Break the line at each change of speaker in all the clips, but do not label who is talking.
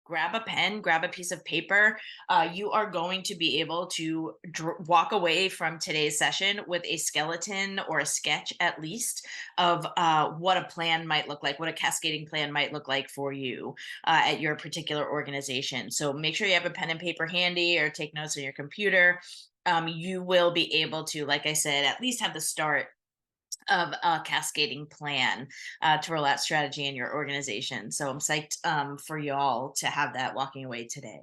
grab a pen, grab a piece of paper. You are going to be able to walk away from today's session with a skeleton or a sketch, at least, of what a plan might look like, what a cascading plan might look like for you at your particular organization. So make sure you have a pen and paper handy or take notes on your computer. You will be able to, like I said, at least have the start of a cascading plan to roll out strategy in your organization. So I'm psyched for you all to have that walking away today.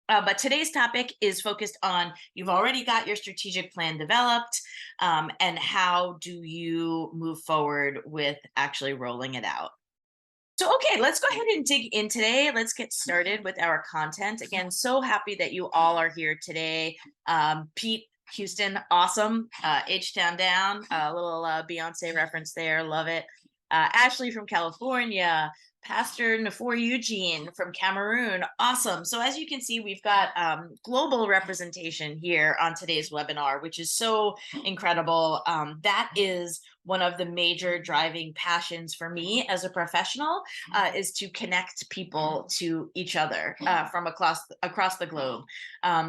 But today's topic is focused on you've already got your strategic plan developed, and how do you move forward with actually rolling it out. So, okay, let's go ahead and dig in today. Let's get started with our content. Again, so happy that you all are here today. Pete, Houston, awesome. H-Town down, a little Beyonce reference there. Love it. Ashley from California, Pastor Nafor Eugene from Cameroon. Awesome. So as you can see, we've got global representation here on today's webinar, which is so incredible. That is one of the major driving passions for me as a professional, is to connect people to each other from across the globe,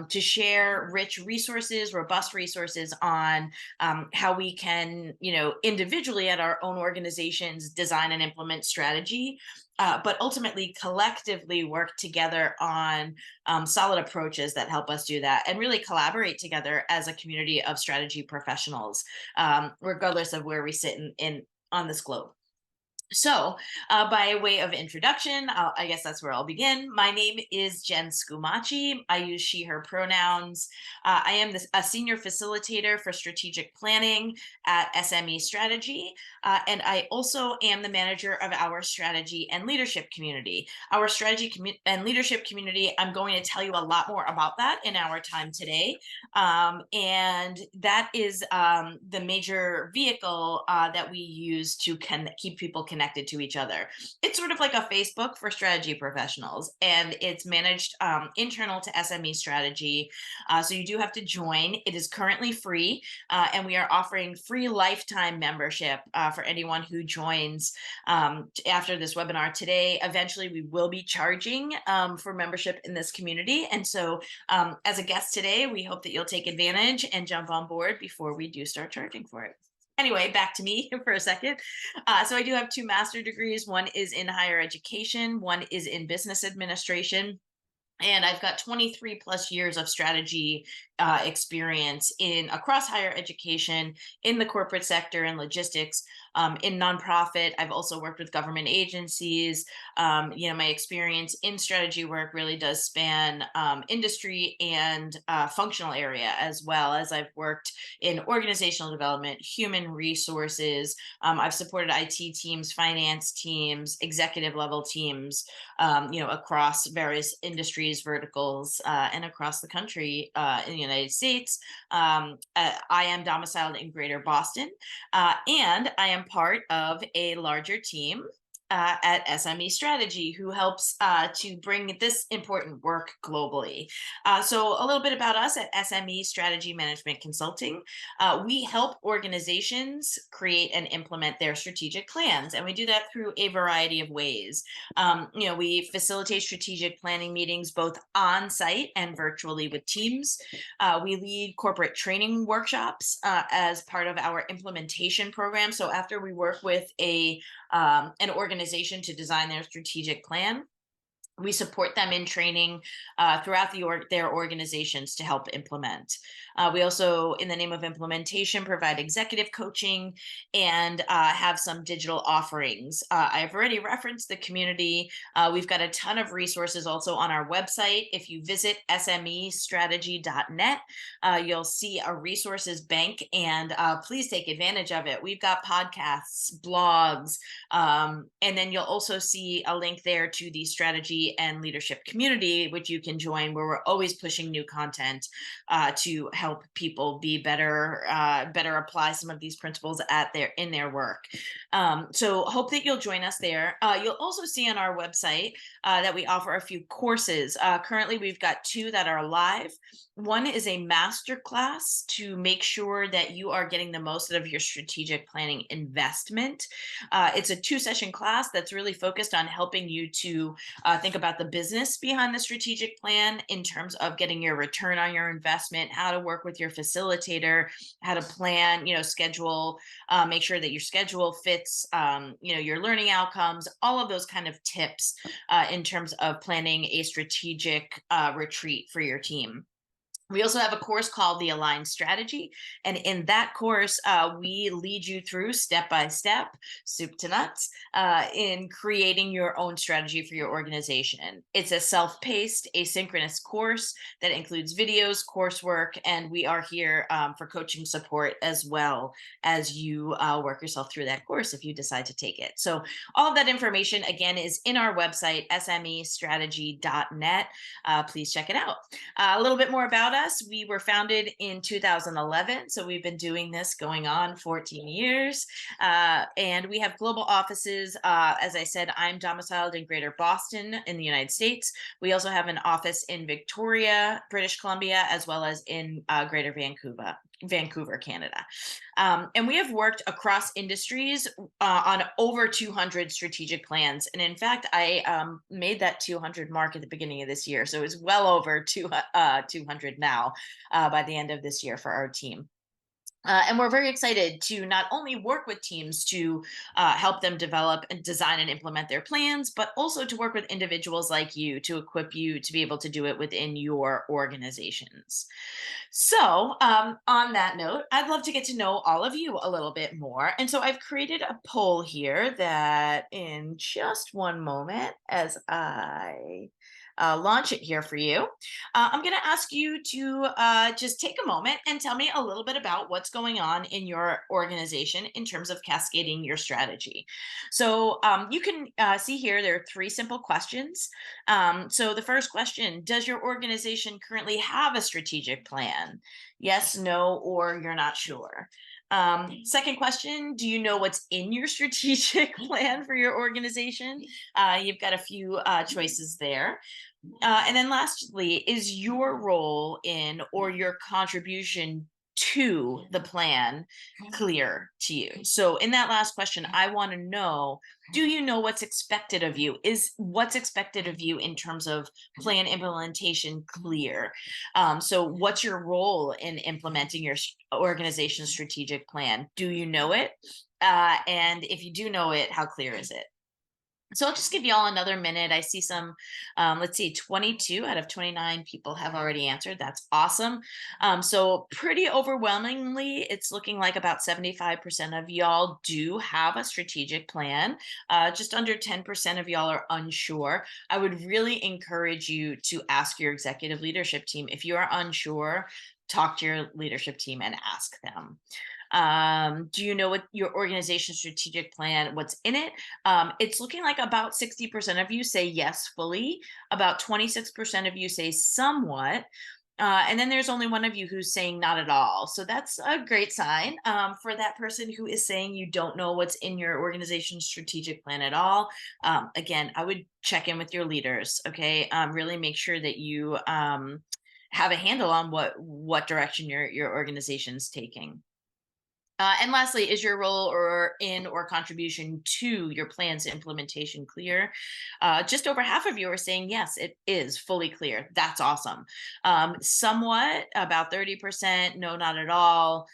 to share rich resources, robust resources on how we can, individually at our own organizations, design and implement strategy, but ultimately collectively work together on solid approaches that help us do that and really collaborate together as a community of strategy professionals, regardless of where we sit in on this globe. So, by way of introduction, I guess that's where I'll begin. My name is Jen Scumaci. I use she, her pronouns. I am a senior facilitator for strategic planning at SME Strategy. And I also am the manager of our strategy and leadership community. Our strategy and leadership community, I'm going to tell you a lot more about that in our time today. And that is the major vehicle that we use to keep people connected to each other. It's sort of like a Facebook for strategy professionals, and it's managed internal to SME Strategy. So you do have to join. It is currently free, and we are offering free lifetime membership for anyone who joins after this webinar today. Eventually, we will be charging for membership in this community. And so as a guest today, we hope that you'll take advantage and jump on board before we do start charging for it. Anyway, back to me for a second. So I do have 2 master's degrees. One is in higher education, one is in business administration. And I've got 23 plus years of strategy experience across higher education, in the corporate sector and logistics, in nonprofit. I've also worked with government agencies. My experience in strategy work really does span industry and functional area, as well as I've worked in organizational development, human resources. I've supported IT teams, finance teams, executive level teams, across various industries, verticals, and across the country in the United States. I am domiciled in Greater Boston, and I am part of a larger team at SME Strategy, who helps to bring this important work globally. So a little bit about us at SME Strategy Management Consulting. We help organizations create and implement their strategic plans, and we do that through a variety of ways. We facilitate strategic planning meetings both on site and virtually with teams. We lead corporate training workshops as part of our implementation program. So after we work with an organization to design their strategic plan, we support them in training throughout their organizations to help implement. We also, in the name of implementation, provide executive coaching and have some digital offerings. I've already referenced the community. We've got a ton of resources also on our website. If you visit smestrategy.net, you'll see a resources bank, and please take advantage of it. We've got podcasts, blogs, and then you'll also see a link there to the strategy and leadership community, which you can join, where we're always pushing new content to help people be better apply some of these principles in their work. So hope that you'll join us there. You'll also see on our website that we offer a few courses. Currently, we've got 2 that are live. One is a masterclass to make sure that you are getting the most out of your strategic planning investment. It's a 2-session class that's really focused on helping you to think about the business behind the strategic plan in terms of getting your return on your investment, how to work with your facilitator, how to plan, schedule, make sure that your schedule fits, your learning outcomes, all of those kind of tips in terms of planning a strategic retreat for your team. We also have a course called the Aligned Strategy. And in that course, we lead you through step by step, soup to nuts, in creating your own strategy for your organization. It's a self paced, asynchronous course that includes videos, coursework, and we are here for coaching support as well as you work yourself through that course if you decide to take it. So, all of that information, again, is in our website, smestrategy.net. Please check it out. A little bit more about us. We were founded in 2011, so we've been doing this going on 14 years, and we have global offices. As I said, I'm domiciled in Greater Boston in the United States. We also have an office in Victoria, British Columbia, as well as in Greater Vancouver, Canada. And we have worked across industries on over 200 strategic plans. And in fact, I made that 200 mark at the beginning of this year. So it's well over 200 now by the end of this year for our team. And we're very excited to not only work with teams to help them develop and design and implement their plans, but also to work with individuals like you to equip you to be able to do it within your organizations. So, on that note, I'd love to get to know all of you a little bit more. And so I've created a poll here that in just one moment, as I launch it here for you, I'm going to ask you to just take a moment and tell me a little bit about what's going on in your organization in terms of cascading your strategy. So you can see here, there are 3 simple questions. So the first question, does your organization currently have a strategic plan? Yes, no, or you're not sure. Second question, do you know what's in your strategic plan for your organization? You've got a few choices there. And then lastly, is your role in or your contribution to the plan clear to you? So in that last question, I want to know, do you know what's expected of you? Is what's expected of you in terms of plan implementation clear? So what's your role in implementing your organization's strategic plan? Do you know it? And if you do know it, how clear is it? So I'll just give you all another minute. I see some, let's see, 22 out of 29 people have already answered. That's awesome. So pretty overwhelmingly, it's looking like about 75% of y'all do have a strategic plan. Just under 10% of y'all are unsure. I would really encourage you to ask your executive leadership team. If you are unsure, talk to your leadership team and ask them. Do you know what your organization's strategic plan, what's in it? It's looking like about 60% of you say yes fully, about 26% of you say somewhat, and then there's only one of you who's saying not at all. So that's a great sign for that person who is saying you don't know what's in your organization's strategic plan at all. Again, I would check in with your leaders, okay? Really make sure that you have a handle on what direction your organization's taking. And lastly, is your role or contribution to your plan's implementation clear? Just over half of you are saying yes, it is fully clear. That's awesome. Somewhat, about 30%, no, not at all,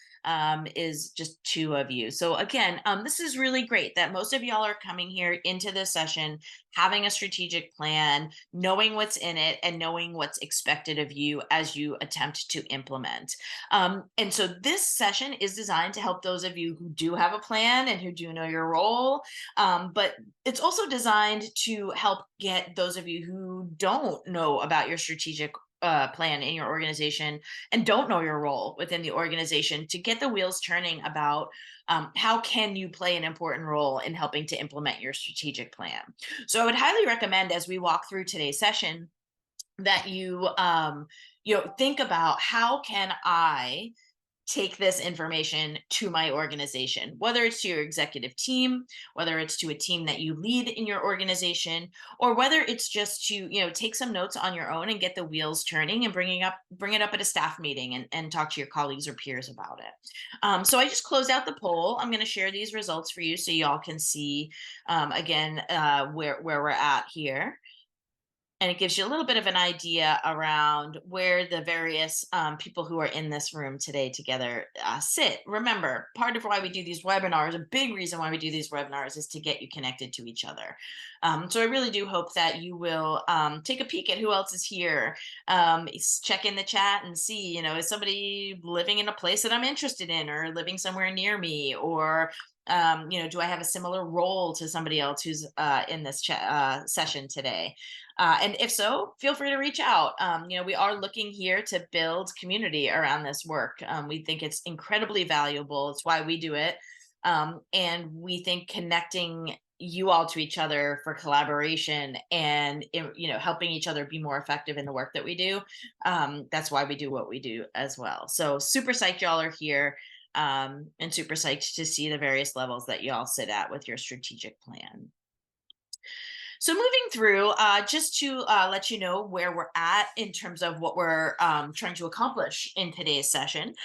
is just 2 of you. So again, this is really great that most of y'all are coming here into this session, having a strategic plan, knowing what's in it, and knowing what's expected of you as you attempt to implement. And so this session is designed to help those of you who do have a plan and who do know your role, but it's also designed to help get those of you who don't know about your strategic plan in your organization and don't know your role within the organization to get the wheels turning about how can you play an important role in helping to implement your strategic plan. So I would highly recommend, as we walk through today's session, that you think about, how can I take this information to my organization, whether it's to your executive team, whether it's to a team that you lead in your organization, or whether it's just to, take some notes on your own and get the wheels turning and bring it up at a staff meeting and talk to your colleagues or peers about it. So I just closed out the poll. I'm going to share these results for you so y'all can see, again, where we're at here. And it gives you a little bit of an idea around where the various people who are in this room today together sit. Remember, part of why we do these webinars, a big reason why we do these webinars, is to get you connected to each other. So I really do hope that you will take a peek at who else is here. Check in the chat and see, is somebody living in a place that I'm interested in, or living somewhere near me, or do I have a similar role to somebody else who's in this session today? And if so, feel free to reach out. We are looking here to build community around this work. We think it's incredibly valuable. It's why we do it. And we think connecting you all to each other for collaboration and helping each other be more effective in the work that we do. That's why we do what we do as well. So super psyched y'all are here. And super psyched to see the various levels that y'all sit at with your strategic plan. So moving through, just to let you know where we're at in terms of what we're trying to accomplish in today's session.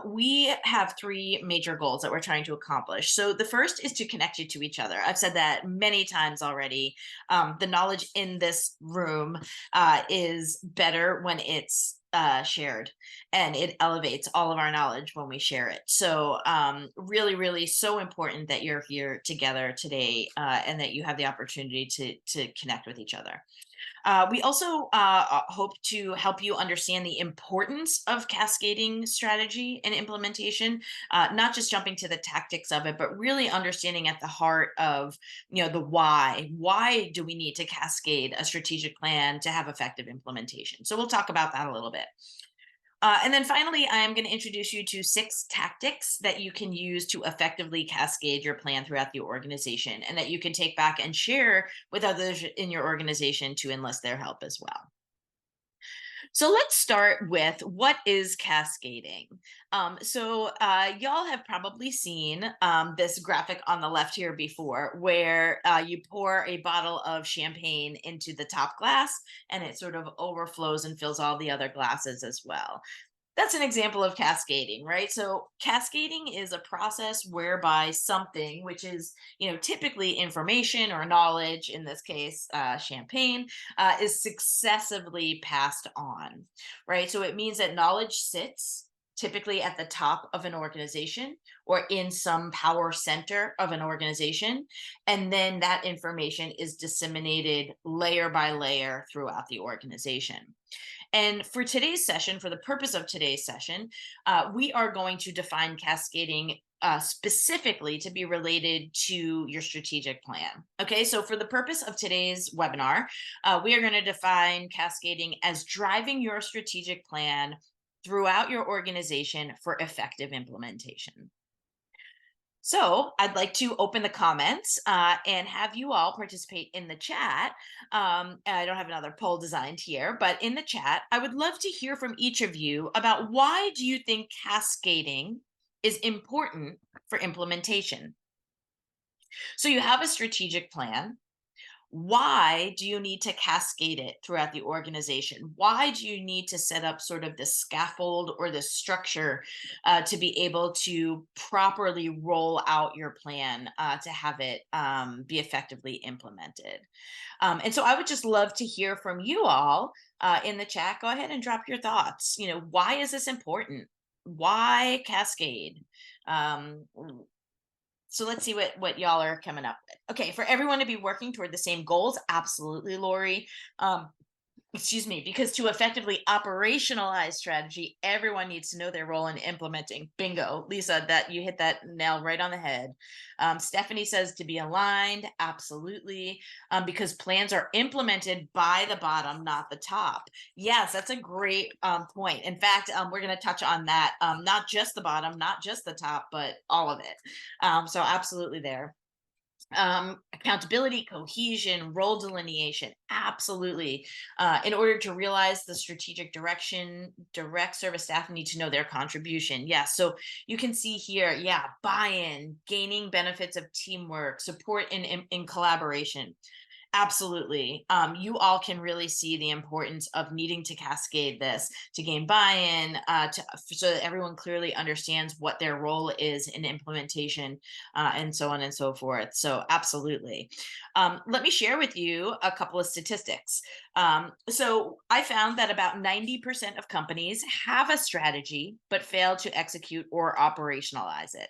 We have three major goals that we're trying to accomplish. So the first is to connect you to each other. I've said that many times already. The knowledge in this room is better when it's shared, and it elevates all of our knowledge when we share it. So really, really so important that you're here together today and that you have the opportunity to connect with each other. We also hope to help you understand the importance of cascading strategy and implementation, not just jumping to the tactics of it, but really understanding at the heart of the why. Why do we need to cascade a strategic plan to have effective implementation? So we'll talk about that a little bit. And then finally, I'm going to introduce you to 6 tactics that you can use to effectively cascade your plan throughout the organization, and that you can take back and share with others in your organization to enlist their help as well. So let's start with what is cascading. Y'all have probably seen this graphic on the left here before, where you pour a bottle of champagne into the top glass and it sort of overflows and fills all the other glasses as well. That's an example of cascading, right? So cascading is a process whereby something, which is, typically information or knowledge, in this case, champagne, is successively passed on, right? So it means that knowledge sits typically at the top of an organization or in some power center of an organization. And then that information is disseminated layer by layer throughout the organization. And for today's session, for the purpose of today's session, we are going to define cascading specifically to be related to your strategic plan. Okay, so for the purpose of today's webinar, we are going to define cascading as driving your strategic plan throughout your organization for effective implementation. So I'd like to open the comments and have you all participate in the chat. I don't have another poll designed here, but in the chat, I would love to hear from each of you about why do you think cascading is important for implementation? So you have a strategic plan. Why do you need to cascade it throughout the organization? Why do you need to set up sort of the scaffold or the structure to be able to properly roll out your plan to have it be effectively implemented? And so I would just love to hear from you all in the chat. Go ahead and drop your thoughts. Why is this important? Why cascade? So let's see what y'all are coming up with. Okay, for everyone to be working toward the same goals, absolutely, Lori. Excuse me, because to effectively operationalize strategy, everyone needs to know their role in implementing. Bingo, Lisa, that you hit that nail right on the head. Stephanie says to be aligned, absolutely, because plans are implemented by the bottom, not the top. Yes, that's a great point. In fact, we're going to touch on that, not just the bottom, not just the top, but all of it. So absolutely there. Accountability, cohesion, role delineation, absolutely. In order to realize the strategic direction, direct service staff need to know their contribution. Yeah, so you can see here, buy-in, gaining benefits of teamwork, support in collaboration. Absolutely. You all can really see the importance of needing to cascade this to gain buy-in, so that everyone clearly understands what their role is in implementation, and so on and so forth. So, absolutely. Let me share with you a couple of statistics. So, I found that about 90% of companies have a strategy but fail to execute or operationalize it.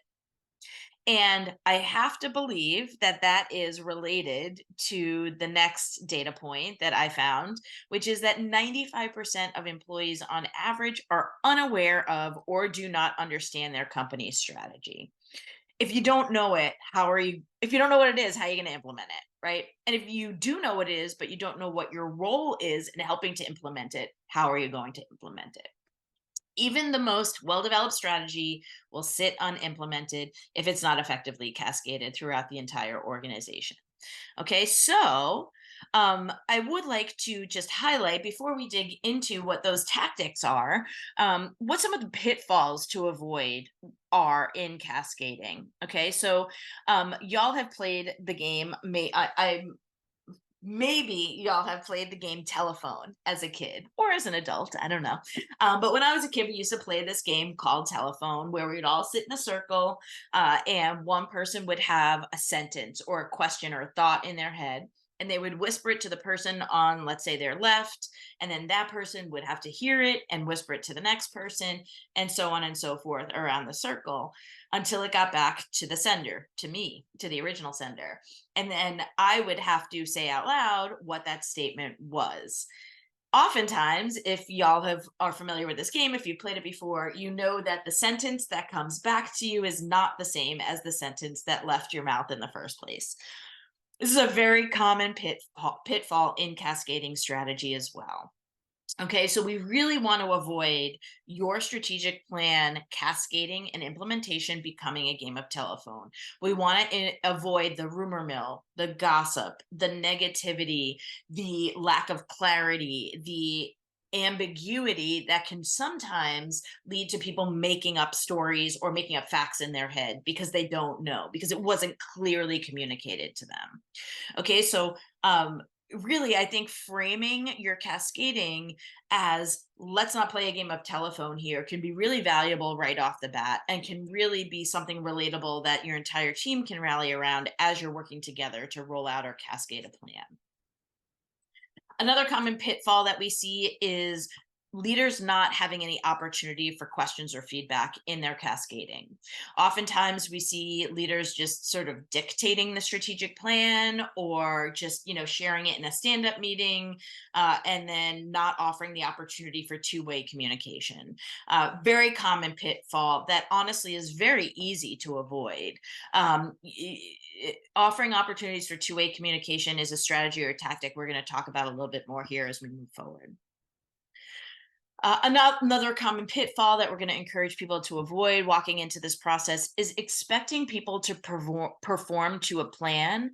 And I have to believe that that is related to the next data point that I found, which is that 95% of employees on average are unaware of or do not understand their company's strategy. If you don't know it, if you don't know what it is, how are you going to implement it? Right. And if you do know what it is, but you don't know what your role is in helping to implement it, how are you going to implement it? Even the most well-developed strategy will sit unimplemented if it's not effectively cascaded throughout the entire organization. Okay, so I would like to just highlight before we dig into what those tactics are, what some of the pitfalls to avoid are in cascading. Okay, so y'all have played the game. Maybe y'all have played the game telephone as a kid or as an adult. I don't know. But when I was a kid, we used to play this game called telephone where we'd all sit in a circle, and one person would have a sentence or a question or a thought in their head. And they would whisper it to the person on, let's say, their left. And then that person would have to hear it and whisper it to the next person, and so on and so forth around the circle until it got back to the sender, to me, to the original sender. And then I would have to say out loud what that statement was. Oftentimes, if y'all are familiar with this game, if you played it before, you know that the sentence that comes back to you is not the same as the sentence that left your mouth in the first place. This is a very common pitfall in cascading strategy as well. Okay, so we really want to avoid your strategic plan cascading and implementation becoming a game of telephone. We want to avoid the rumor mill, the gossip, the negativity, the lack of clarity, the ambiguity that can sometimes lead to people making up stories or making up facts in their head because they don't know, because it wasn't clearly communicated to them. Okay, so really, I think framing your cascading as let's not play a game of telephone here can be really valuable right off the bat and can really be something relatable that your entire team can rally around as you're working together to roll out or cascade a plan. Another common pitfall that we see is leaders not having any opportunity for questions or feedback in their cascading. Oftentimes we see leaders just sort of dictating the strategic plan or just, sharing it in a stand-up meeting, and then not offering the opportunity for two-way communication. Very common pitfall that honestly is very easy to avoid. Offering opportunities for two-way communication is a strategy or a tactic we're going to talk about a little bit more here as we move forward. Another common pitfall that we're going to encourage people to avoid walking into this process is expecting people to perform to a plan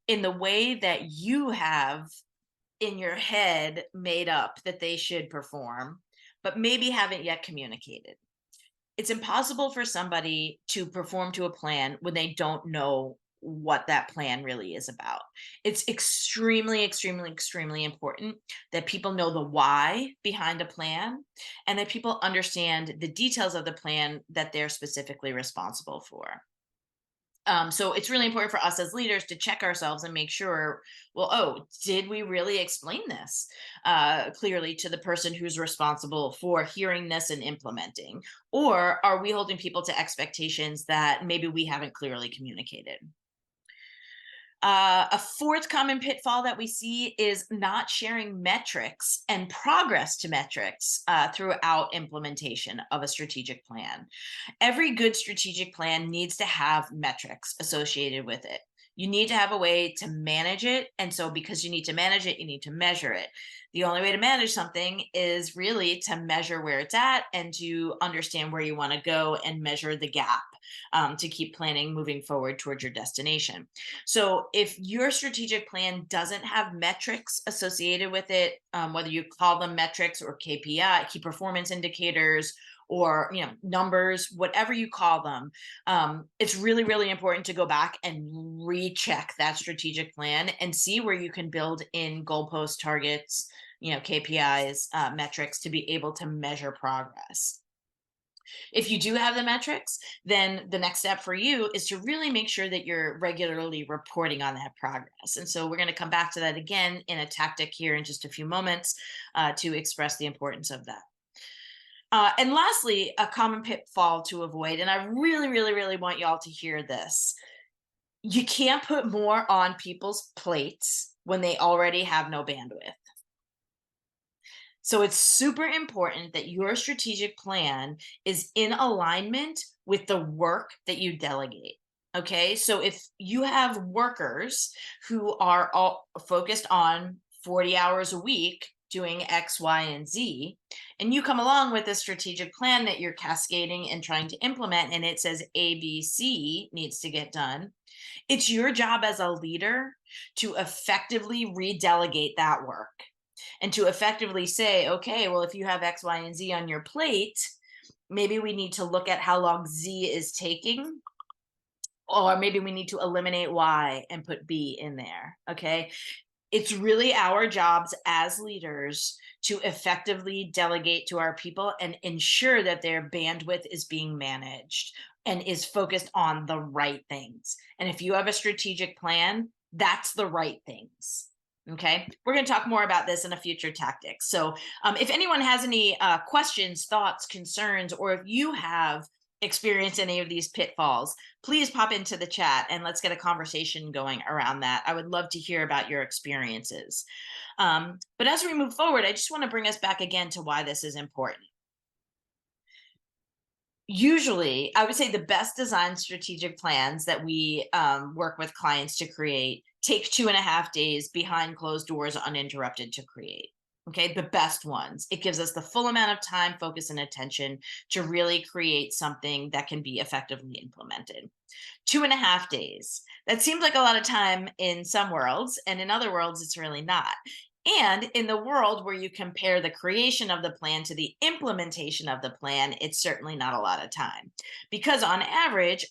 in the way that you have in your head made up that they should perform, but maybe haven't yet communicated. It's impossible for somebody to perform to a plan when they don't know what that plan really is about. It's extremely, extremely, extremely important that people know the why behind a plan and that people understand the details of the plan that they're specifically responsible for. So it's really important for us as leaders to check ourselves and make sure, well, did we really explain this clearly to the person who's responsible for hearing this and implementing? Or are we holding people to expectations that maybe we haven't clearly communicated? A fourth common pitfall that we see is not sharing metrics and progress to metrics throughout implementation of a strategic plan. Every good strategic plan needs to have metrics associated with it. You need to have a way to manage it. And so, because you need to manage it, you need to measure it. The only way to manage something is really to measure where it's at and to understand where you want to go and measure the gap, to keep planning moving forward towards your destination. So, if your strategic plan doesn't have metrics associated with it, whether you call them metrics or KPI, key performance indicators, or numbers, whatever you call them. It's really, really important to go back and recheck that strategic plan and see where you can build in goalpost targets, KPIs, metrics to be able to measure progress. If you do have the metrics, then the next step for you is to really make sure that you're regularly reporting on that progress. And so we're going to come back to that again in a tactic here in just a few moments to express the importance of that. And lastly, a common pitfall to avoid, and I really, really, really want y'all to hear this. You can't put more on people's plates when they already have no bandwidth. So it's super important that your strategic plan is in alignment with the work that you delegate. Okay. So if you have workers who are all focused on 40 hours a week doing X, Y, and Z, and you come along with a strategic plan that you're cascading and trying to implement, and it says ABC needs to get done, it's your job as a leader to effectively redelegate that work and to effectively say, okay, well, if you have X, Y, and Z on your plate, maybe we need to look at how long Z is taking, or maybe we need to eliminate Y and put B in there. Okay. It's really our jobs as leaders to effectively delegate to our people and ensure that their bandwidth is being managed and is focused on the right things. And if you have a strategic plan, that's the right things. Okay, we're going to talk more about this in a future tactic. So if anyone has any questions, thoughts, concerns, or if you have experienced any of these pitfalls, please pop into the chat and let's get a conversation going around that. I would love to hear about your experiences. But as we move forward, I just want to bring us back again to why this is important. Usually, I would say the best designed strategic plans that we work with clients to create take 2.5 days behind closed doors uninterrupted to create. Okay, the best ones. It gives us the full amount of time, focus, and attention to really create something that can be effectively implemented. 2.5 days. That seems like a lot of time in some worlds, and in other worlds, it's really not. And in the world where you compare the creation of the plan to the implementation of the plan, it's certainly not a lot of time. Because on average,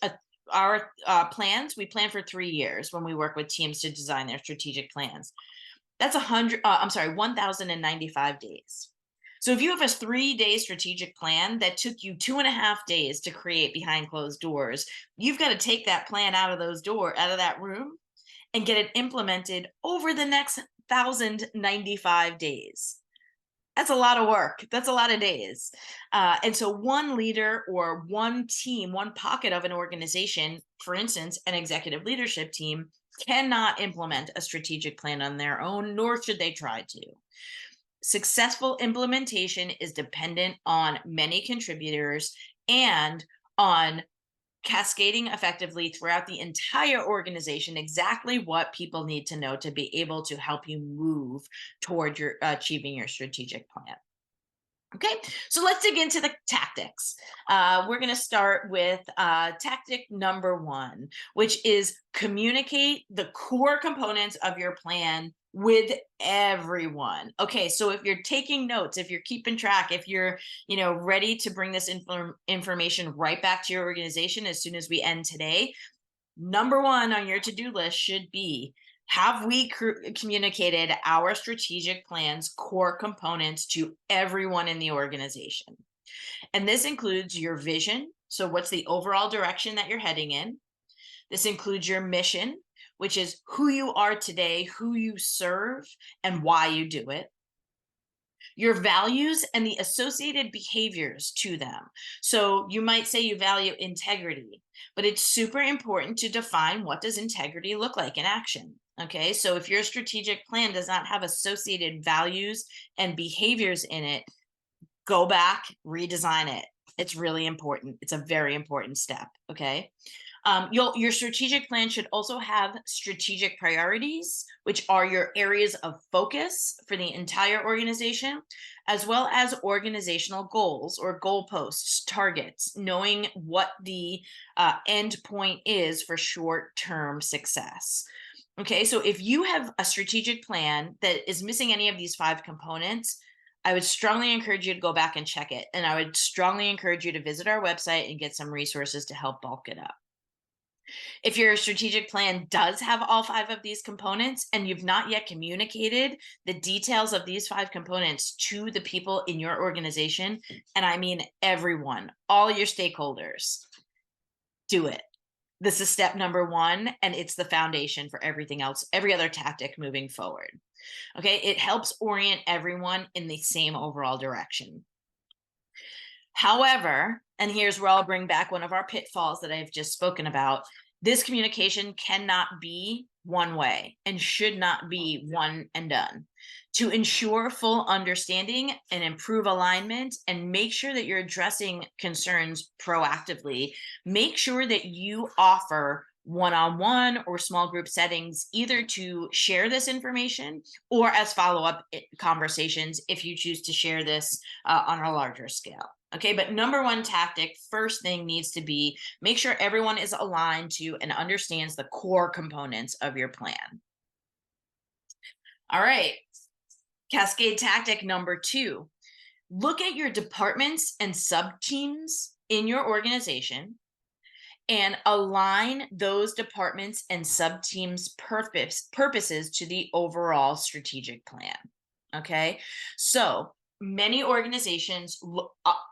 our plans, we plan for 3 years when we work with teams to design their strategic plans. That's 1,095 days. So if you have a 3-day strategic plan that took you 2.5 days to create behind closed doors, you've got to take that plan out of that room and get it implemented over the next 1,095 days. That's a lot of work. That's a lot of days. And so one leader or one team, one pocket of an organization, for instance, an executive leadership team, cannot implement a strategic plan on their own, nor should they try to. Successful implementation is dependent on many contributors and on cascading effectively throughout the entire organization exactly what people need to know to be able to help you move toward your achieving your strategic plan. Okay, so let's dig into the tactics. We're going to start with tactic number 1, which is communicate the core components of your plan with everyone. Okay, so if you're taking notes, if you're keeping track, if you're ready to bring this information right back to your organization as soon as we end today, number 1 on your to-do list should be, have we communicated our strategic plan's core components to everyone in the organization? And this includes your vision. So what's the overall direction that you're heading in? This includes your mission, which is who you are today, who you serve, and why you do it. Your values and the associated behaviors to them. So you might say you value integrity, but it's super important to define what does integrity look like in action. Okay, so if your strategic plan does not have associated values and behaviors in it, go back, redesign it. It's really important. It's a very important step. Okay. Your strategic plan should also have strategic priorities, which are your areas of focus for the entire organization, as well as organizational goals or goalposts, targets, knowing what the end point is for short-term success. Okay, so if you have a strategic plan that is missing any of these 5 components, I would strongly encourage you to go back and check it. And I would strongly encourage you to visit our website and get some resources to help bulk it up. If your strategic plan does have all 5 of these components and you've not yet communicated the details of these 5 components to the people in your organization, and I mean everyone, all your stakeholders, do it. This is step number 1, and it's the foundation for everything else, every other tactic moving forward. Okay, it helps orient everyone in the same overall direction. However, and here's where I'll bring back one of our pitfalls that I've just spoken about. This communication cannot be one way and should not be one and done. To ensure full understanding and improve alignment and make sure that you're addressing concerns proactively, make sure that you offer one-on-one or small group settings, either to share this information or as follow-up conversations if you choose to share this on a larger scale. Okay, but number 1 tactic, first thing needs to be make sure everyone is aligned to and understands the core components of your plan. All right, cascade tactic number 2, look at your departments and sub-teams in your organization and align those departments and sub-teams purposes to the overall strategic plan. Okay, so many organizations,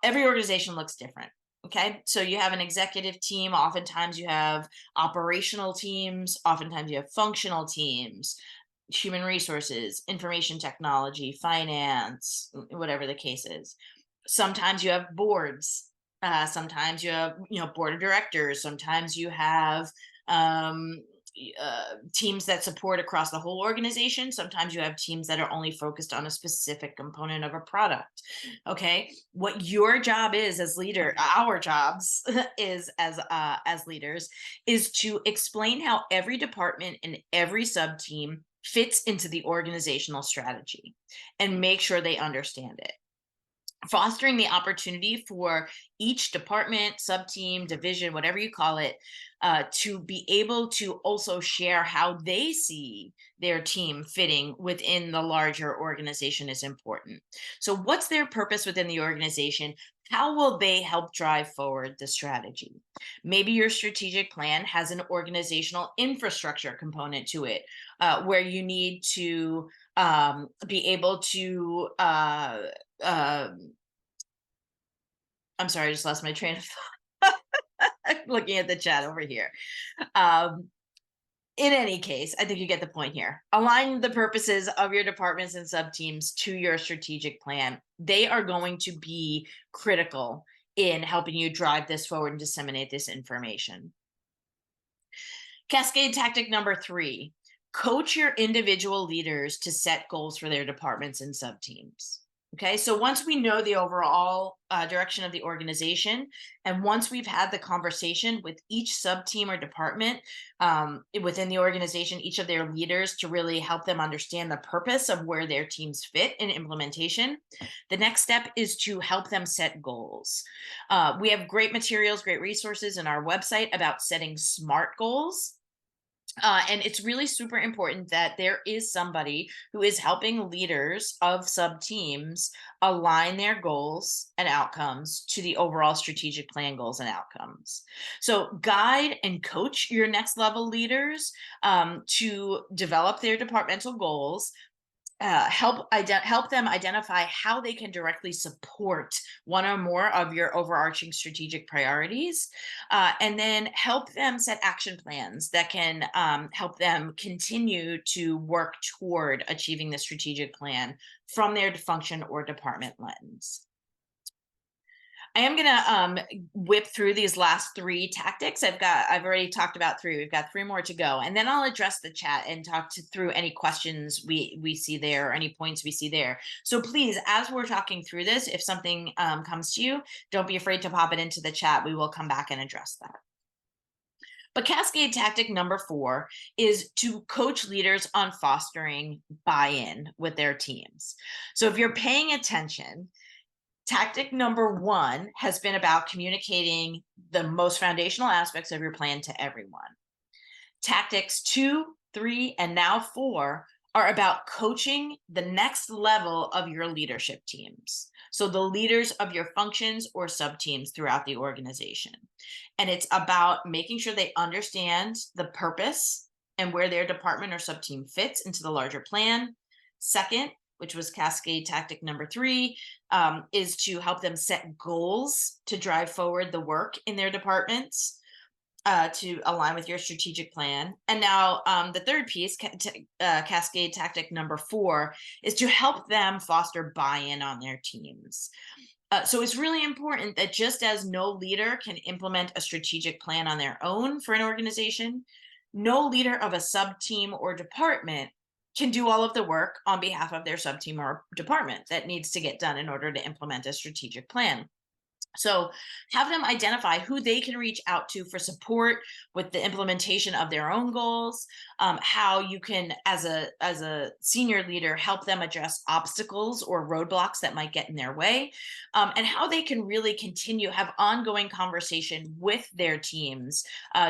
every organization looks different. Okay, so you have an executive team, oftentimes you have operational teams, oftentimes you have functional teams, human resources, information technology, finance, whatever the case is. Sometimes you have boards. Sometimes you have, board of directors. Sometimes you have teams that support across the whole organization. Sometimes you have teams that are only focused on a specific component of a product. Okay, what your job is as leader, our jobs is as leaders, is to explain how every department and every sub team fits into the organizational strategy and make sure they understand it. Fostering the opportunity for each department, sub-team, division, whatever you call it, to be able to also share how they see their team fitting within the larger organization is important. So what's their purpose within the organization? How will they help drive forward the strategy? Maybe your strategic plan has an organizational infrastructure component to it, where you need to be able to I'm sorry, I just lost my train of thought. Looking at the chat over here. In any case, I think you get the point here. Align the purposes of your departments and sub-teams to your strategic plan. They are going to be critical in helping you drive this forward and disseminate this information. Cascade tactic number 3, coach your individual leaders to set goals for their departments and sub-teams. Okay, so once we know the overall direction of the organization, and once we've had the conversation with each sub-team or department within the organization, each of their leaders, to really help them understand the purpose of where their teams fit in implementation, the next step is to help them set goals. We have great materials, great resources in our website about setting SMART goals. And it's really super important that there is somebody who is helping leaders of sub teams align their goals and outcomes to the overall strategic plan goals and outcomes. So guide and coach your next level leaders to develop their departmental goals. Help them identify how they can directly support one or more of your overarching strategic priorities, and then help them set action plans that can help them continue to work toward achieving the strategic plan from their function or department lens. I am going to whip through these last 3 tactics. I've already talked about 3. We've got 3 more to go. And then I'll address the chat and talk through any questions we see there or any points we see there. So please, as we're talking through this, if something comes to you, don't be afraid to pop it into the chat. We will come back and address that. But cascade tactic number 4 is to coach leaders on fostering buy-in with their teams. So if you're paying attention, tactic number 1 has been about communicating the most foundational aspects of your plan to everyone. Tactics 2, 3, and now 4 are about coaching the next level of your leadership teams. So the leaders of your functions or sub teams throughout the organization. And it's about making sure they understand the purpose and where their department or sub team fits into the larger plan. Second, which was cascade tactic number 3, is to help them set goals to drive forward the work in their departments to align with your strategic plan. And now the third piece, cascade tactic number 4, is to help them foster buy-in on their teams. So it's really important that just as no leader can implement a strategic plan on their own for an organization, no leader of a sub team or department can do all of the work on behalf of their sub team or department that needs to get done in order to implement a strategic plan. So have them identify who they can reach out to for support with the implementation of their own goals, how you can, as a senior leader, help them address obstacles or roadblocks that might get in their way, and how they can really have ongoing conversation with their teams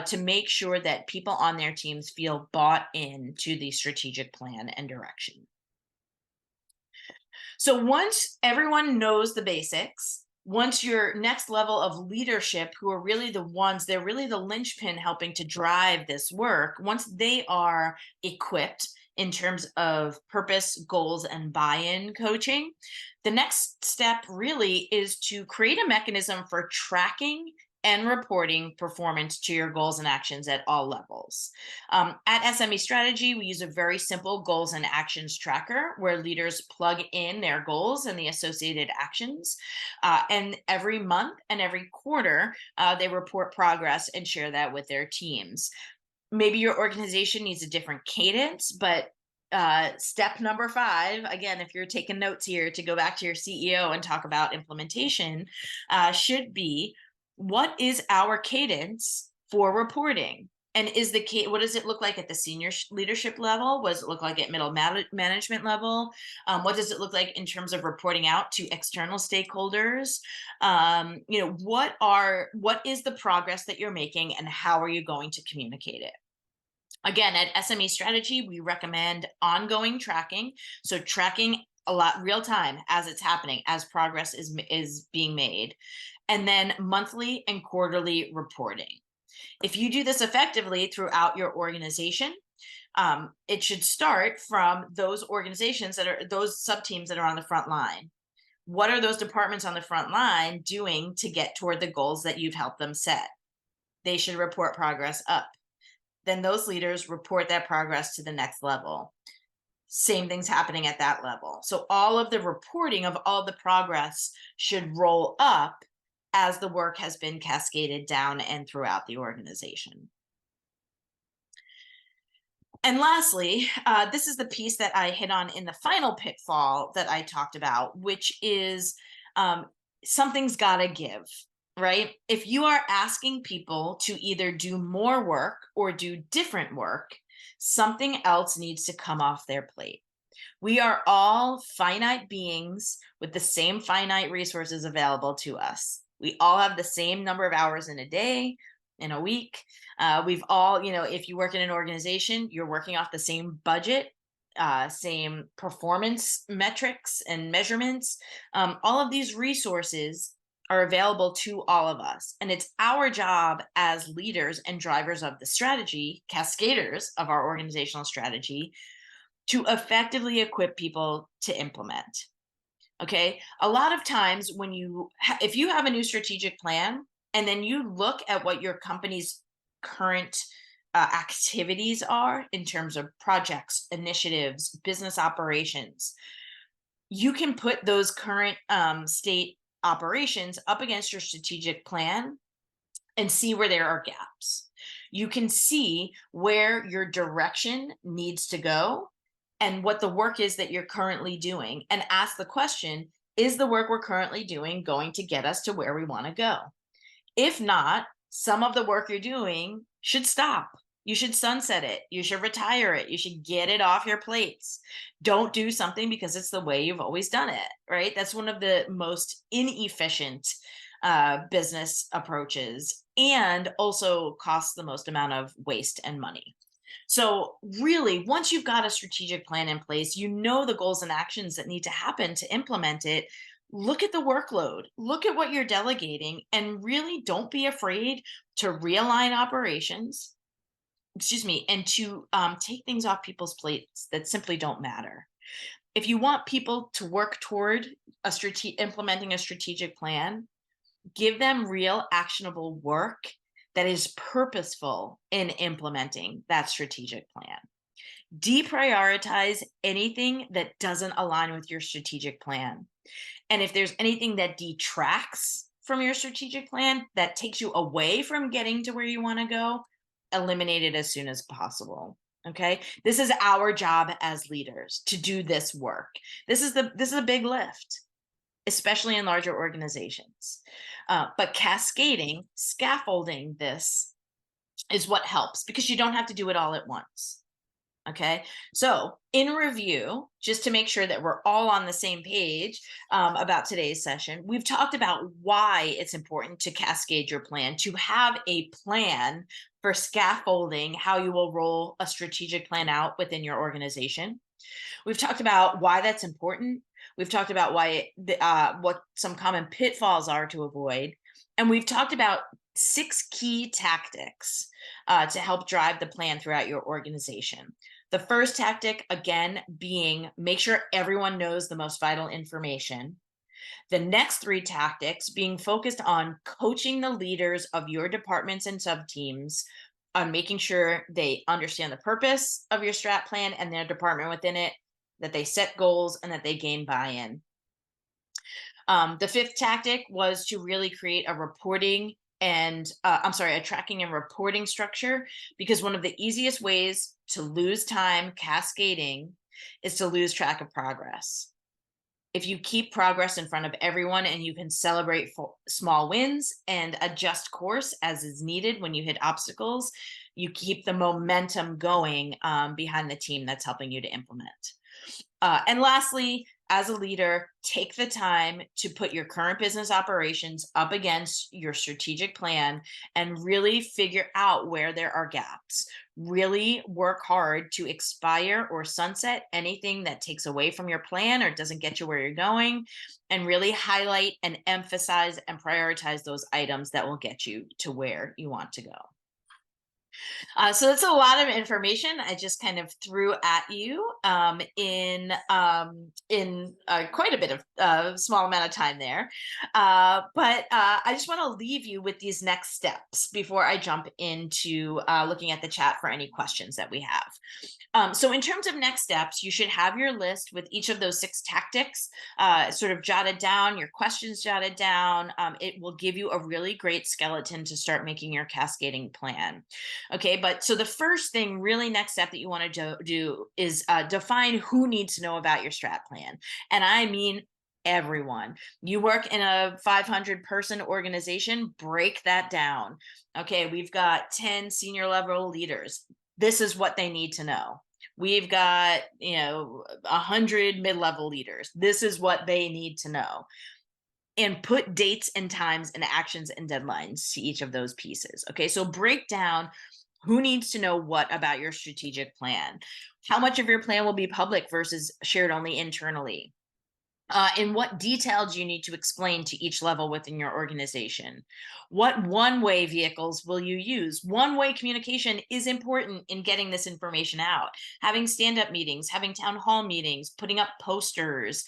to make sure that people on their teams feel bought in to the strategic plan and direction. So once everyone knows the basics, once your next level of leadership, who are really they're really the linchpin helping to drive this work, once they are equipped in terms of purpose, goals, and buy-in coaching, the next step really is to create a mechanism for tracking and reporting performance to your goals and actions at all levels. At SME Strategy, we use a very simple goals and actions tracker where leaders plug in their goals and the associated actions. And every month and every quarter, they report progress and share that with their teams. Maybe your organization needs a different cadence, but step number 5, again, if you're taking notes here to go back to your CEO and talk about implementation, should be, what is our cadence for reporting? And what does it look like at the senior leadership level? What does it look like at middle management level? What does it look like in terms of reporting out to external stakeholders? What is the progress that you're making, and how are you going to communicate it? Again, at SME Strategy, we recommend ongoing tracking. So tracking a lot real time as it's happening, as progress is being made, and then monthly and quarterly reporting. If you do this effectively throughout your organization, it should start from those organizations those sub teams that are on the front line. What are those departments on the front line doing to get toward the goals that you've helped them set? They should report progress up. Then those leaders report that progress to the next level. Same things happening at that level. So all of the reporting of all the progress should roll up as the work has been cascaded down and throughout the organization. And lastly, this is the piece that I hit on in the final pitfall that I talked about, which is something's got to give, right? If you are asking people to either do more work or do different work, something else needs to come off their plate. We are all finite beings with the same finite resources available to us. We all have the same number of hours in a day, in a week. We've all, if you work in an organization, you're working off the same budget, same performance metrics and measurements. All of these resources are available to all of us. And it's our job as leaders and drivers of the strategy, cascaders of our organizational strategy, to effectively equip people to implement. Okay. A lot of times if you have a new strategic plan and then you look at what your company's current activities are in terms of projects, initiatives, business operations, you can put those current state operations up against your strategic plan and see where there are gaps. You can see where your direction needs to go and what the work is that you're currently doing, and ask the question, is the work we're currently doing going to get us to where we want to go? If not, some of the work you're doing should stop. You should sunset it. You should retire it. You should get it off your plates. Don't do something because it's the way you've always done it, right? That's one of the most inefficient business approaches, and also costs the most amount of waste and money. So really, once you've got a strategic plan in place, you know the goals and actions that need to happen to implement it. Look at the workload, look at what you're delegating, and really don't be afraid to realign operations, excuse me, and to take things off people's plates that simply don't matter. If you want people to work toward implementing a strategic plan, give them real actionable work that is purposeful in implementing that strategic plan. Deprioritize anything that doesn't align with your strategic plan. And if there's anything that detracts from your strategic plan that takes you away from getting to where you want to go, eliminate it as soon as possible. Okay? This is our job as leaders to do this work. This is a big lift, especially in larger organizations. But cascading, scaffolding this is what helps because you don't have to do it all at once. Okay, so in review, just to make sure that we're all on the same page about today's session, we've talked about why it's important to cascade your plan, to have a plan for scaffolding how you will roll a strategic plan out within your organization. We've talked about why that's important. We've talked about what some common pitfalls are to avoid. And we've talked about 6 key tactics to help drive the plan throughout your organization. The first tactic, again, being make sure everyone knows the most vital information. The next 3 tactics being focused on coaching the leaders of your departments and sub-teams on making sure they understand the purpose of your strat plan and their department within it, that they set goals, and that they gain buy-in. The 5th tactic was to really create a reporting and a tracking and reporting structure, because one of the easiest ways to lose time cascading is to lose track of progress. If you keep progress in front of everyone and you can celebrate small wins and adjust course as is needed when you hit obstacles, you keep the momentum going behind the team that's helping you to implement. And lastly, as a leader, take the time to put your current business operations up against your strategic plan and really figure out where there are gaps. Really work hard to expire or sunset anything that takes away from your plan or doesn't get you where you're going, and really highlight and emphasize and prioritize those items that will get you to where you want to go. So that's a lot of information I just kind of threw at you in quite a bit of small amount of time there. But I just want to leave you with these next steps before I jump into looking at the chat for any questions that we have. So in terms of next steps, you should have your list with each of those 6 tactics sort of jotted down, your questions jotted down. It will give you a really great skeleton to start making your cascading plan. Okay, but so the first thing, really next step that you want to do is define who needs to know about your strat plan. And I mean everyone. You work in a 500-person organization, break that down. Okay, we've got 10 senior level leaders. This is what they need to know. We've got, 100 mid-level leaders. This is what they need to know. And put dates and times and actions and deadlines to each of those pieces. Okay, so break down who needs to know what about your strategic plan. How much of your plan will be public versus shared only internally? In what detail do you need to explain to each level within your organization? What one-way vehicles will you use? One-way communication is important in getting this information out. Having stand-up meetings, having town hall meetings, putting up posters,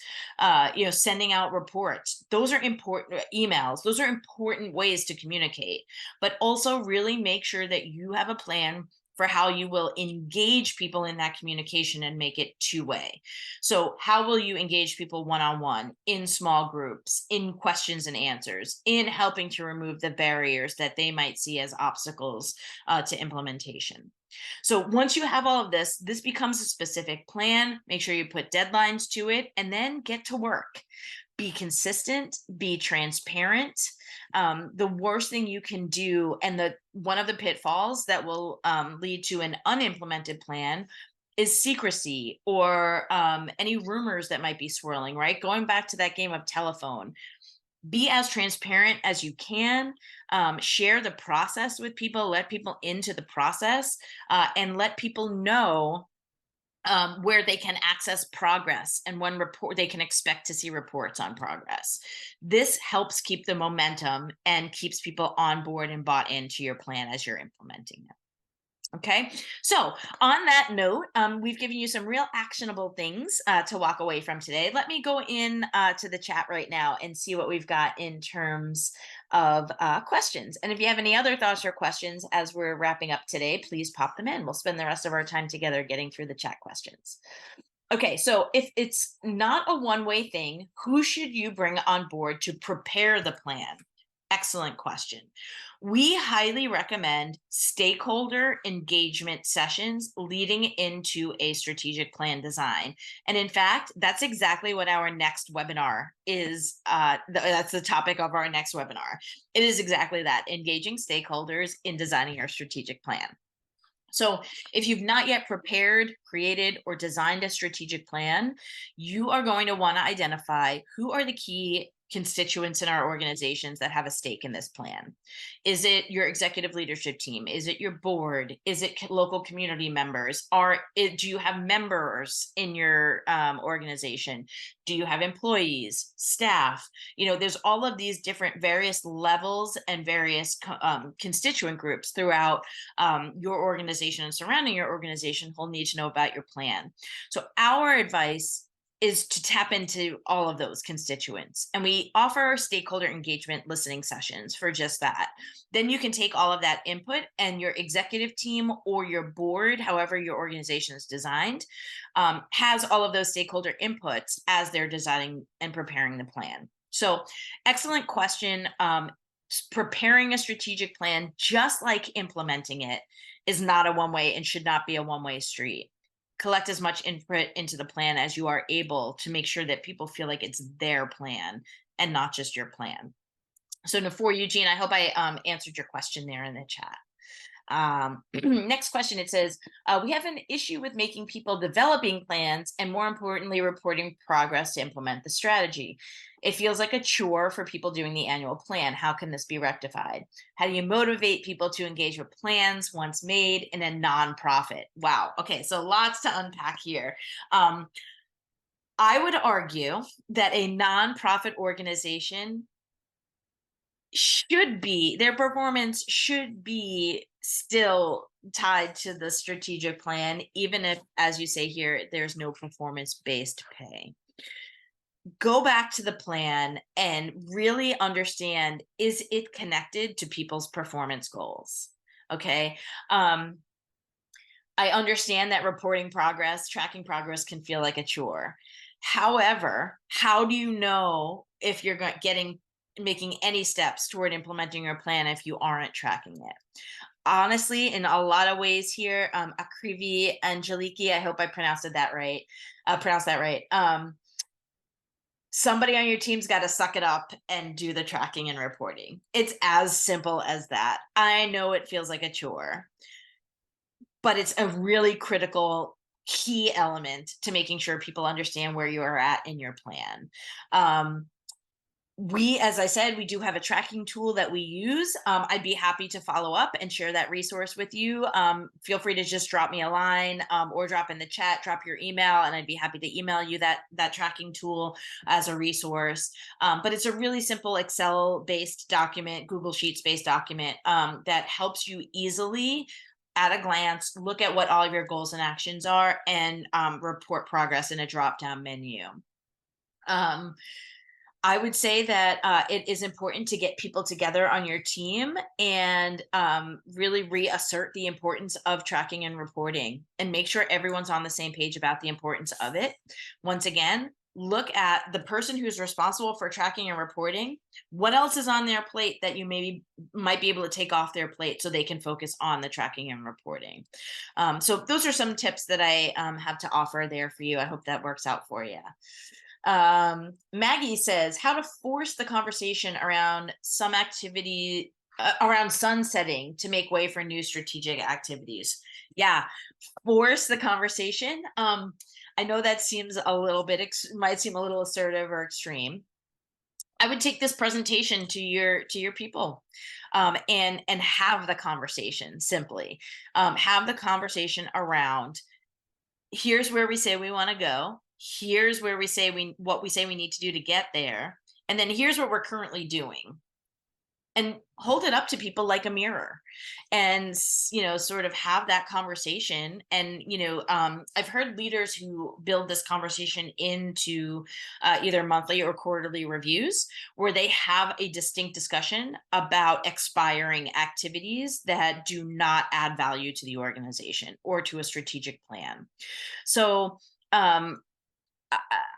sending out reports. Those are important emails. Those are important ways to communicate. But also really make sure that you have a plan for how you will engage people in that communication and make it 2-way. So how will you engage people one-on-one, in small groups, in questions and answers, in helping to remove the barriers that they might see as obstacles to implementation? So once you have all of this, this becomes a specific plan. Make sure you put deadlines to it and then get to work. Be consistent, be transparent. The worst thing you can do, and one of the pitfalls that will lead to an unimplemented plan, is secrecy or any rumors that might be swirling, right? Going back to that game of telephone, Be as transparent as you can. Share the process with people, let people into the process, and let people know where they can access progress and when they can expect to see reports on progress. This helps keep the momentum and keeps people on board and bought into your plan as you're implementing it. Okay, so on that note, we've given you some real actionable things to walk away from today. Let me go in to the chat right now and see what we've got in terms of questions. And if you have any other thoughts or questions as we're wrapping up today, please pop them in. We'll spend the rest of our time together getting through the chat questions. Okay, so if it's not a one-way thing, who should you bring on board to prepare the plan? Excellent question. We highly recommend stakeholder engagement sessions leading into a strategic plan design. And in fact, that's exactly what our next webinar is. That's the topic of our next webinar. It is exactly that, engaging stakeholders in designing your strategic plan. So if you've not yet prepared, created, or designed a strategic plan, you are going to want to identify who are the key constituents in our organizations that have a stake in this plan. Is it your executive leadership team? Is it your board? Is it local community members? Do you have members in your organization? Do you have employees, staff? There's all of these different various levels and various constituent groups throughout your organization and surrounding your organization who'll need to know about your plan. So our advice is to tap into all of those constituents. And we offer stakeholder engagement listening sessions for just that. Then you can take all of that input, and your executive team or your board, however your organization is designed, has all of those stakeholder inputs as they're designing and preparing the plan. So excellent question. Preparing a strategic plan, just like implementing it, is not a one-way and should not be a one-way street. Collect as much input into the plan as you are able to make sure that people feel like it's their plan and not just your plan. So for Eugene, I hope I answered your question there in the chat. Next question, it says, we have an issue with making people developing plans and, more importantly, reporting progress to implement the strategy. It feels like a chore for people doing the annual plan. How can this be rectified? How do you motivate people to engage with plans once made in a nonprofit? Wow. Okay, so lots to unpack here. I would argue that a nonprofit organization their performance should be still tied to the strategic plan, even if, as you say here, there's no performance-based pay. Go back to the plan and really understand, is it connected to people's performance goals? Okay. I understand that reporting progress, tracking progress can feel like a chore. However, how do you know if you're making any steps toward implementing your plan if you aren't tracking it? Honestly, in a lot of ways here, Akrivi Angeliki, I hope I pronounced that right. Somebody on your team's got to suck it up and do the tracking and reporting. It's as simple as that. I know it feels like a chore, but it's a really critical key element to making sure people understand where you are at in your plan. As I said, we do have a tracking tool that we use. I'd be happy to follow up and share that resource with you. Feel free to just drop me a line or drop in the chat, drop your email, and I'd be happy to email you that tracking tool as a resource. But it's a really simple Excel-based document, Google Sheets-based document that helps you easily, at a glance, look at what all of your goals and actions are and report progress in a drop-down menu. I would say that it is important to get people together on your team and really reassert the importance of tracking and reporting and make sure everyone's on the same page about the importance of it. Once again, look at the person who's responsible for tracking and reporting. What else is on their plate that you might be able to take off their plate so they can focus on the tracking and reporting? So those are some tips that I have to offer there for you. I hope that works out for you. Maggie says, how to force the conversation around some activity around sunsetting to make way for new strategic activities. Yeah, force the conversation. I know that seems a little bit might seem a little assertive or extreme. I would take this presentation to your people, and have the conversation simply. Have the conversation around, here's where we say we want to go. Here's where we say what we say we need to do to get there. And then here's what we're currently doing, and hold it up to people like a mirror, and sort of have that conversation. And I've heard leaders who build this conversation into either monthly or quarterly reviews, where they have a distinct discussion about expiring activities that do not add value to the organization or to a strategic plan. So um,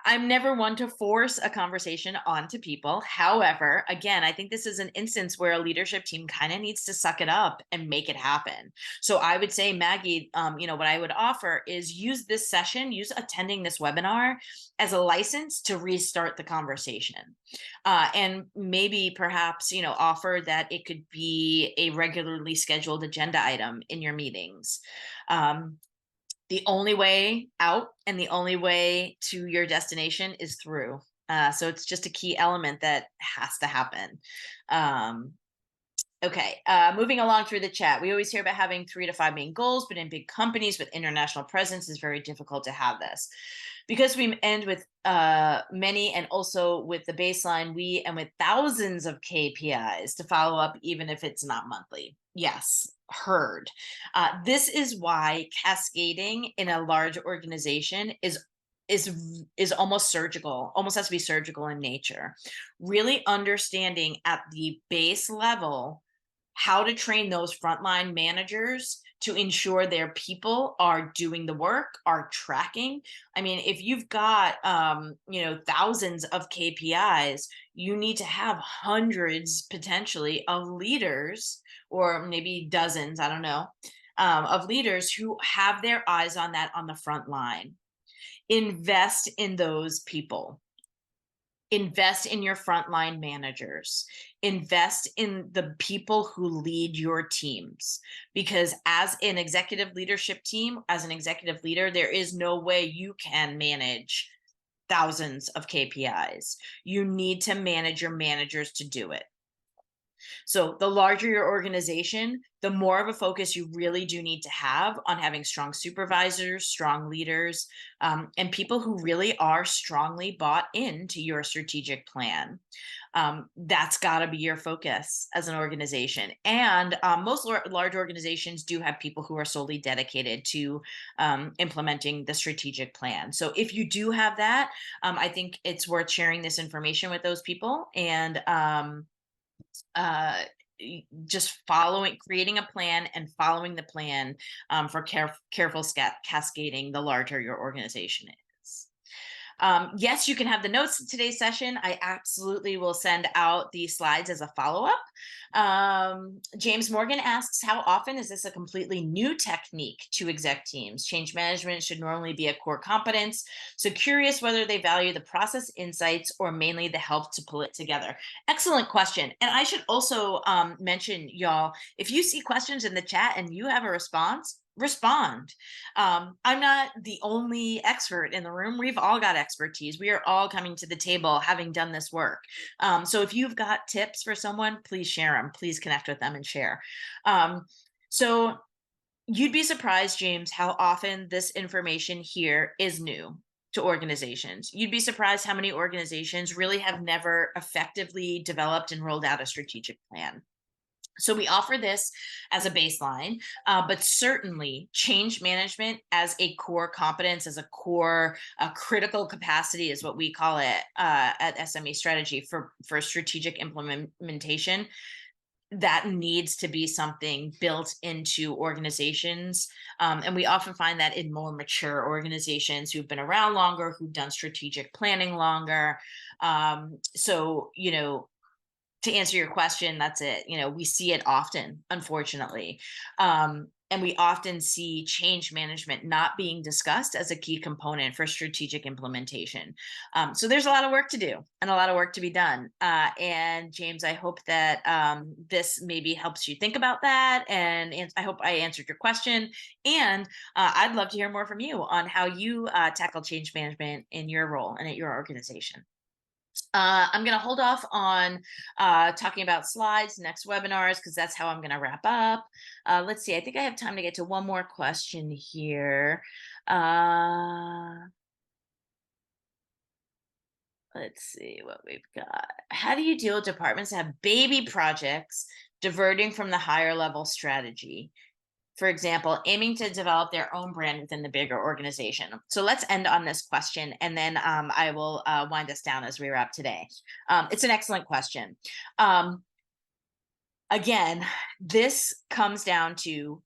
I'm never one to force a conversation onto people. However, again, I think this is an instance where a leadership team kind of needs to suck it up and make it happen. So I would say, Maggie, what I would offer is use this session, use attending this webinar as a license to restart the conversation. And maybe perhaps, offer that it could be a regularly scheduled agenda item in your meetings. The only way out and the only way to your destination is through. So it's just a key element that has to happen. Okay, moving along through the chat. We always hear about having 3 to 5 main goals, but in big companies with international presence, it's very difficult to have this. Because we end with many, and also with the baseline, we and with thousands of KPIs to follow up, even if it's not monthly. Yes, heard. This is why cascading in a large organization is almost surgical, almost has to be surgical in nature. Really understanding at the base level how to train those frontline managers to ensure their people are doing the work, are tracking. I mean, if you've got thousands of KPIs, you need to have hundreds potentially of leaders, or maybe dozens, I don't know, of leaders who have their eyes on that on the front line. Invest in those people. Invest in your frontline managers. Invest in the people who lead your teams, because as an executive leadership team, as an executive leader, there is no way you can manage thousands of KPIs. You need to manage your managers to do it. So the larger your organization, the more of a focus you really do need to have on having strong supervisors, strong leaders, and people who really are strongly bought into your strategic plan. That's got to be your focus as an organization. And most large organizations do have people who are solely dedicated to implementing the strategic plan. So if you do have that, I think it's worth sharing this information with those people, and uh, just creating a plan and following the plan, for careful cascading the larger your organization is. Yes, you can have the notes of today's session. I absolutely will send out the slides as a follow-up. James Morgan asks, how often is this a completely new technique to exec teams? Change management should normally be a core competence. So curious whether they value the process insights or mainly the help to pull it together. Excellent question. And I should also mention, y'all, if you see questions in the chat and you have a response, respond. I'm not the only expert in the room. We've all got expertise. We are all coming to the table having done this work. So if you've got tips for someone, please share them. Please connect with them and share. So you'd be surprised, James, how often this information here is new to organizations. You'd be surprised how many organizations really have never effectively developed and rolled out a strategic plan. So we offer this as a baseline, but certainly change management as a core competence, as a core critical capacity is what we call it at SME Strategy for strategic implementation. That needs to be something built into organizations. And we often find that in more mature organizations who've been around longer, who've done strategic planning longer. So, to answer your question, that's it. We see it often, unfortunately. And we often see change management not being discussed as a key component for strategic implementation. So there's a lot of work to do and a lot of work to be done. And James, I hope that this maybe helps you think about that. And I hope I answered your question. And I'd love to hear more from you on how you tackle change management in your role and at your organization. I'm going to hold off on talking about slides, next webinars, because that's how I'm going to wrap up. Let's see. I think I have time to get to one more question here. Let's see what we've got. How do you deal with departments that have baby projects diverting from the higher level strategy? For example, aiming to develop their own brand within the bigger organization. So let's end on this question, and then I will wind us down as we wrap today. It's an excellent question. Again, this comes down to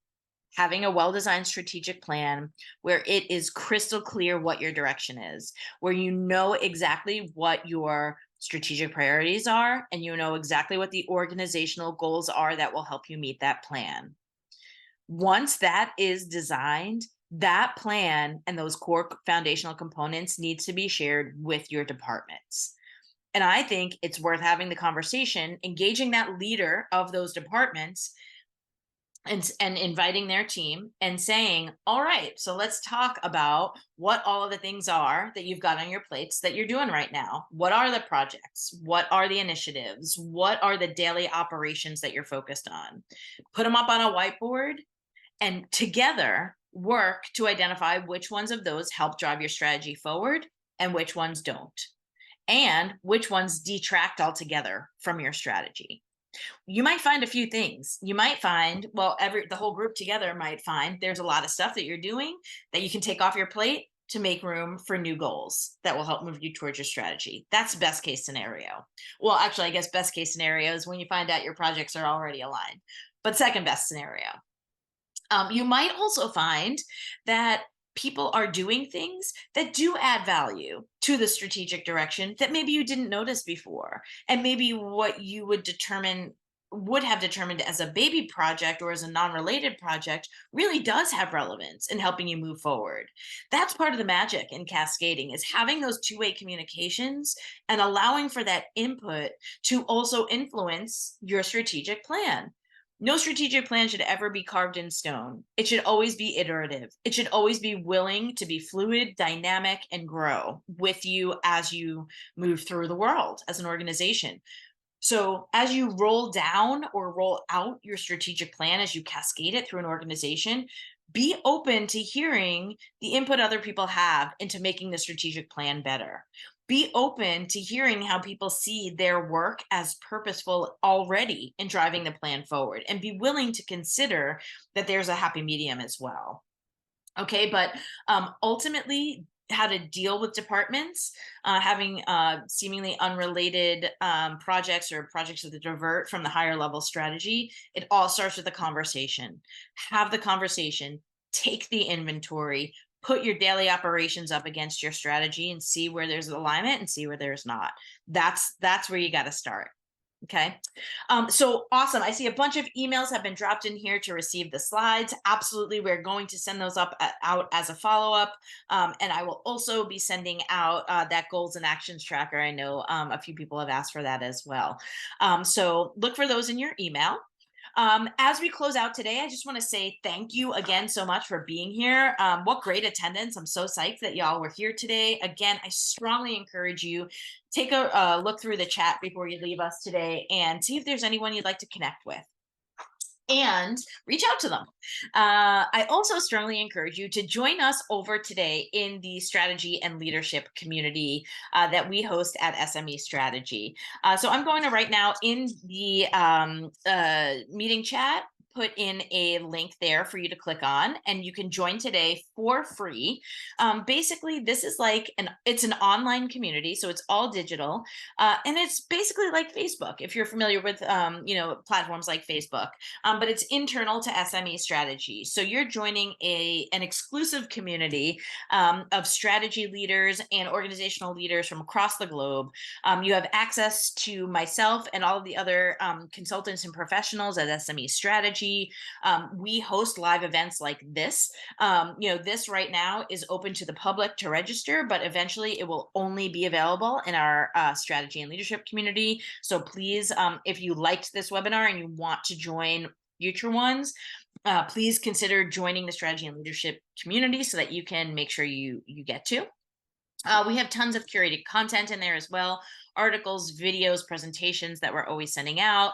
having a well-designed strategic plan where it is crystal clear what your direction is, where you know exactly what your strategic priorities are, and you know exactly what the organizational goals are that will help you meet that plan. Once that is designed, that plan and those core foundational components needs to be shared with your departments. And I think it's worth having the conversation, engaging that leader of those departments and inviting their team and saying, all right, so let's talk about what all of the things are that you've got on your plates that you're doing right now. What are the projects? What are the initiatives? What are the daily operations that you're focused on? Put them up on a whiteboard and together work to identify which ones of those help drive your strategy forward and which ones don't, and which ones detract altogether from your strategy. You might find a few things. You might find, well, the whole group together might find there's a lot of stuff that you're doing that you can take off your plate to make room for new goals that will help move you towards your strategy. That's best case scenario. Well, actually, I guess best case scenario is when you find out your projects are already aligned. But second best scenario, you might also find that people are doing things that do add value to the strategic direction that maybe you didn't notice before. And maybe what you would have determined as a baby project or as a non-related project really does have relevance in helping you move forward. That's part of the magic in cascading, is having those two-way communications and allowing for that input to also influence your strategic plan. No strategic plan should ever be carved in stone. It should always be iterative. It should always be willing to be fluid, dynamic, and grow with you as you move through the world as an organization. So as you roll down or roll out your strategic plan, as you cascade it through an organization, be open to hearing the input other people have into making the strategic plan better. Be open to hearing how people see their work as purposeful already in driving the plan forward, and be willing to consider that there's a happy medium as well. Okay, but ultimately, how to deal with departments having seemingly unrelated projects or projects that divert from the higher level strategy, it all starts with a conversation. Have the conversation, take the inventory, put your daily operations up against your strategy and see where there's alignment and see where there's not. That's where you got to start. Okay. So awesome. I see a bunch of emails have been dropped in here to receive the slides. Absolutely. We're going to send those out as a follow-up. And I will also be sending out that goals and actions tracker. I know a few people have asked for that as well. So look for those in your email. As we close out today, I just want to say thank you again so much for being here. What great attendance. I'm so psyched that y'all were here today. Again, I strongly encourage you, take a look through the chat before you leave us today and see if there's anyone you'd like to connect with and reach out to them. I also strongly encourage you to join us over today in the strategy and leadership community that we host at SME Strategy. So I'm going to right now in the meeting chat put in a link there for you to click on, and you can join today for free. Basically, this is like it's an online community, so it's all digital, and it's basically like Facebook, if you're familiar with platforms like Facebook, but it's internal to SME Strategy. So you're joining an exclusive community of strategy leaders and organizational leaders from across the globe. You have access to myself and all of the other consultants and professionals at SME Strategy. We host live events like this. This right now is open to the public to register, but eventually it will only be available in our strategy and leadership community. So please, if you liked this webinar and you want to join future ones, please consider joining the strategy and leadership community so that you can make sure you get to. We have tons of curated content in there as well, articles, videos, presentations that we're always sending out.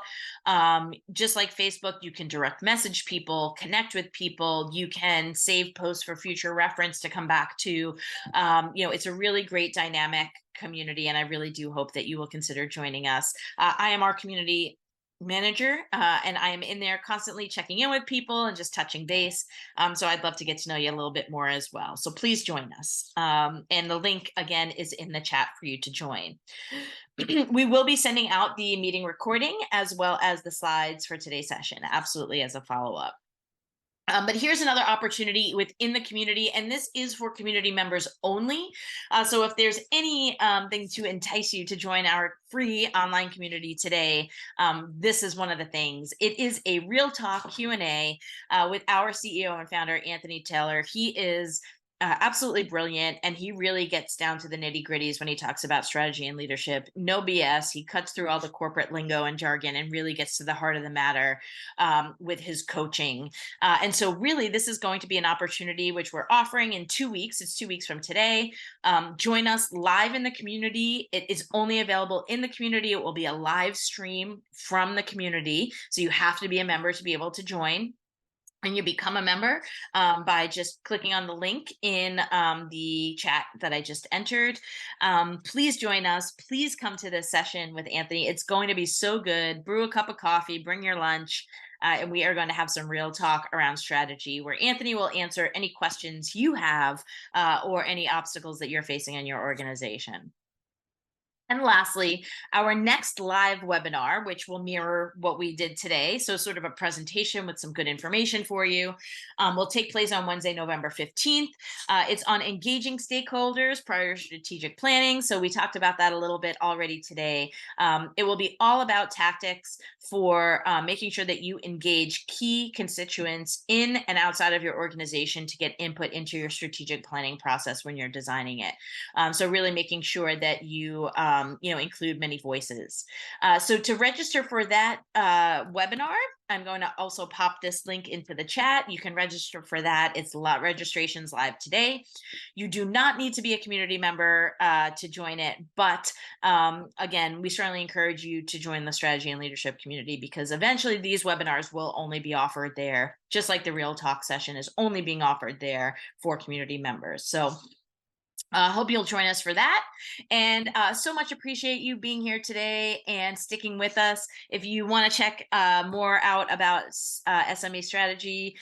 Just like Facebook, you can direct message people, connect with people. You can save posts for future reference to come back to. It's a really great dynamic community, and I really do hope that you will consider joining us. I am our community manager, and I am in there constantly checking in with people and just touching base. So I'd love to get to know you a little bit more as well. So please join us. And the link again is in the chat for you to join. We will be sending out the meeting recording as well as the slides for today's session, absolutely, as a follow-up. But here's another opportunity within the community, and this is for community members only. So if there's any thing to entice you to join our free online community today, this is one of the things. It is a real talk Q&A with our CEO and founder, Anthony Taylor. He is absolutely brilliant, and he really gets down to the nitty gritties when he talks about strategy and leadership. No BS. He cuts through all the corporate lingo and jargon and really gets to the heart of the matter with his coaching. And so really, this is going to be an opportunity which we're offering in 2 weeks. It's 2 weeks from today. Join us live in the community. It is only available in the community. It will be a live stream from the community. So you have to be a member to be able to join. And you become a member by just clicking on the link in the chat that I just entered. Please join us. Please come to this session with Anthony. It's going to be so good. Brew a cup of coffee, bring your lunch, and we are going to have some real talk around strategy where Anthony will answer any questions you have or any obstacles that you're facing in your organization. And lastly, our next live webinar, which will mirror what we did today, so sort of a presentation with some good information for you, will take place on Wednesday, November 15th. It's on engaging stakeholders prior to strategic planning. So we talked about that a little bit already today. It will be all about tactics for making sure that you engage key constituents in and outside of your organization to get input into your strategic planning process when you're designing it. So really making sure that you include many voices. So to register for that webinar, I'm going to also pop this link into the chat. You can register for that. It's registrations live today. You do not need to be a community member to join it, but again, we certainly encourage you to join the strategy and leadership community because eventually these webinars will only be offered there, just like the Real Talk session is only being offered there for community members. So hope you'll join us for that. And so much appreciate you being here today and sticking with us. If you want to check more out about SME strategy,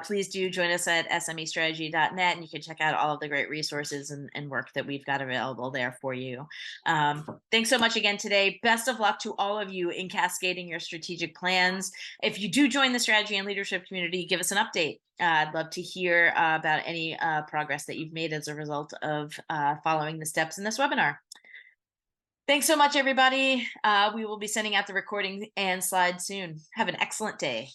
please do join us at smestrategy.net, and you can check out all of the great resources and work that we've got available there for you. Thanks so much again today. Best of luck to all of you in cascading your strategic plans. If you do join the strategy and leadership community, give us an update. I'd love to hear about any progress that you've made as a result of following the steps in this webinar. Thanks so much, everybody. We will be sending out the recording and slides soon. Have an excellent day.